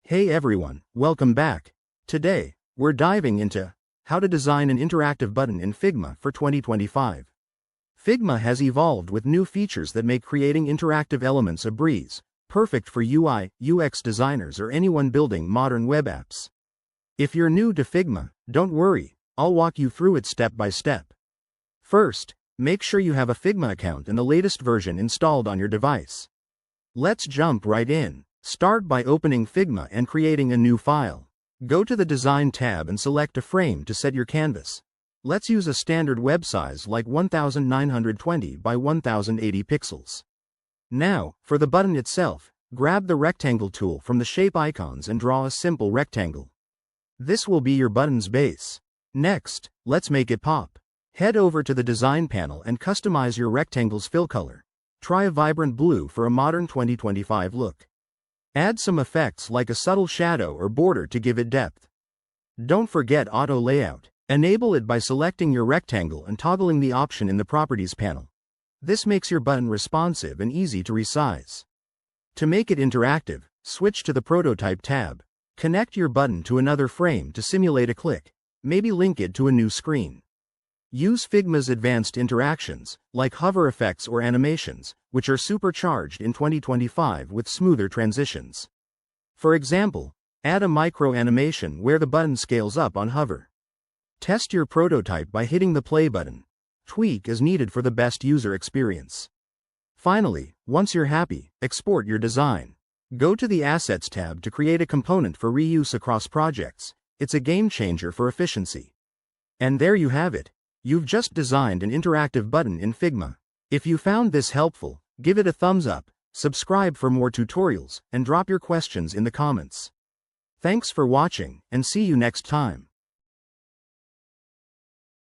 Hey everyone, welcome back. Today, we're diving into how to design an interactive button in Figma for 2025. Figma has evolved with new features that make creating interactive elements a breeze, perfect for UI/UX designers or anyone building modern web apps. If you're new to Figma, don't worry, I'll walk you through it step by step. First, make sure you have a Figma account and the latest version installed on your device. Let's jump right in. Start by opening Figma and creating a new file. Go to the Design tab and select a frame to set your canvas. Let's use a standard web size like 1920 by 1080 pixels. Now, for the button itself, grab the rectangle tool from the shape icons and draw a simple rectangle. This will be your button's base. Next, let's make it pop. Head over to the Design panel and customize your rectangle's fill color. Try a vibrant blue for a modern 2025 look. Add some effects like a subtle shadow or border to give it depth. Don't forget auto layout. Enable it by selecting your rectangle and toggling the option in the Properties panel. This makes your button responsive and easy to resize. To make it interactive, switch to the Prototype tab. Connect your button to another frame to simulate a click. Maybe link it to a new screen. Use Figma's advanced interactions, like hover effects or animations, which are supercharged in 2025 with smoother transitions. For example, add a micro animation where the button scales up on hover. Test your prototype by hitting the play button. Tweak as needed for the best user experience. Finally, once you're happy, export your design. Go to the Assets tab to create a component for reuse across projects. It's a game changer for efficiency. And there you have it. You've just designed an interactive button in Figma. If you found this helpful, give it a thumbs up, subscribe for more tutorials, and drop your questions in the comments. Thanks for watching, and see you next time.